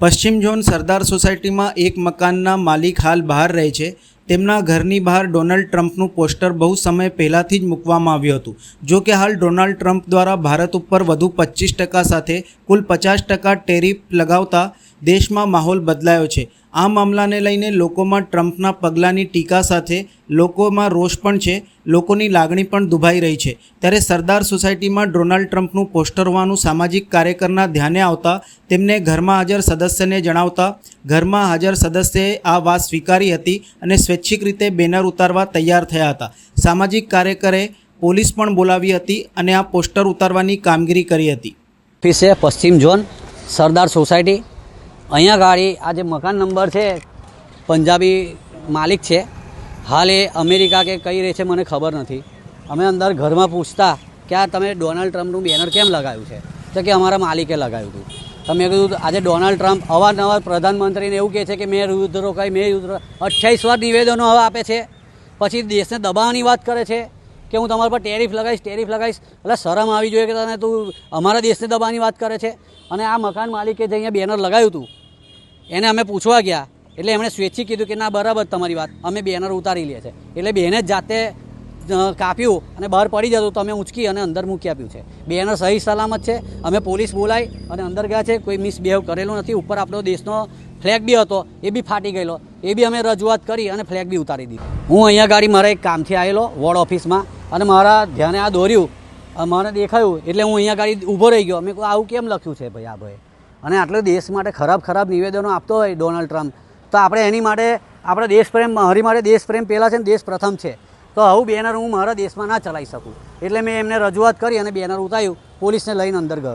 પશ્ચિમ ઝોન સરદાર સોસાયટીમાં એક મકાનના માલિક હાલ બહાર રહે છે। તેમના ઘરની બહાર ડોનાલ્ડ ટ્રમ્પનું પોસ્ટર બહુ સમય પહેલાંથી જ મૂકવામાં આવ્યું હતું। જો કે હાલ ડોનાલ્ડ ટ્રમ્પ દ્વારા ભારત ઉપર વધુ 25% સાથે કુલ 50% ટેરિફ લગાવતા દેશમાં માહોલ બદલાયો છે। આ મામલાને લઈને લોકોમાં ટ્રમ્પના પગલાંની ટીકા સાથે લોકોમાં રોષ પણ છે, લોકોની લાગણી પણ દુભાઈ રહી છે। ત્યારે સરદાર સોસાયટીમાં ડોનાલ્ડ ટ્રમ્પનું પોસ્ટર હોવાનું સામાજિક કાર્યકરના ધ્યાને આવતા તેમને ઘરમાં હાજર સદસ્યને જણાવતા ઘરમાં હાજર સદસ્યએ આ વાત સ્વીકારી હતી અને સ્વૈચ્છિક રીતે બેનર ઉતારવા તૈયાર થયા હતા। સામાજિક કાર્યકરે પોલીસ પણ બોલાવી હતી અને આ પોસ્ટર ઉતારવાની કામગીરી કરી હતી। ઓફિસે પશ્ચિમ ઝોન સરદાર સોસાયટી અહીંયા ગાડી આ જે મકાન નંબર છે પંજાબી માલિક છે, હાલ એ અમેરિકા કે કઈ રહે છે મને ખબર નથી। અમે અંદર ઘરમાં પૂછતા કે આ તમે ડોનાલ્ડ ટ્રમ્પનું બેનર કેમ લગાવ્યું છે, તો કે અમારા માલિકે લગાવ્યું હતું। તો મેં કીધું આજે ડોનાલ્ડ ટ્રમ્પ અવારનવાર પ્રધાનમંત્રીને એવું કહે છે કે મેં યુદ્ધ રોકાઈ, મેં યુદ્ધ 28 વાર નિવેદનો હવે આપે છે, પછી દેશને દબાવવાની વાત કરે છે કે હું તમારા પર ટેરિફ લગાવીશ। એટલે શરમ આવી જોઈએ કે તને તું અમારા દેશને દબાવવાની વાત કરે છે। અને આ મકાન માલિકે જે અહીંયા બેનર લગાવ્યું હતું એને અમે પૂછવા ગયા એટલે એમણે સ્વૈચ્છિક કીધું કે ના બરાબર તમારી વાત, અમે બેનર ઉતારી લે છે। એટલે બેને જ જાતે કાપ્યું અને બહાર પડી જતું તો અમે ઊંચકી અને અંદર મૂકી આપ્યું છે। બેનર સહી સલામત છે। અમે પોલીસ બોલાવી અને અંદર ગયા છે, કોઈ મિસબિહેવ કરેલું નથી। ઉપર આપણો દેશનો ફ્લેગ બી હતો એ બી ફાટી ગયેલો, એ બી અમે રજૂઆત કરી અને ફ્લેગ બી ઉતારી દીધી। હું અહીંયા ગાડી મારા એક કામથી આવેલો વોર્ડ ઓફિસમાં અને મારા ધ્યાને આ દોર્યું, મને દેખાયું એટલે હું અહીંયા ગાડી ઊભો રહી ગયો। મેં કહ્યું આવું કેમ લખ્યું છે ભાઈ આ ભાઈ, અને આટલો દેશ માટે ખરાબ નિવેદનો આપતો હોય ડોનાલ્ડ ટ્રમ્પ, તો આપણે એની માટે આપણે દેશપ્રેમ, મારી માટે દેશપ્રેમ પહેલાં છે ને દેશ પ્રથમ છે। તો આવું બેનર હું મારા દેશમાં ના ચલાવી શકું, એટલે મેં એમને રજૂઆત કરી અને બેનર ઉતાર્યું, પોલીસને લઈને અંદર ગયો।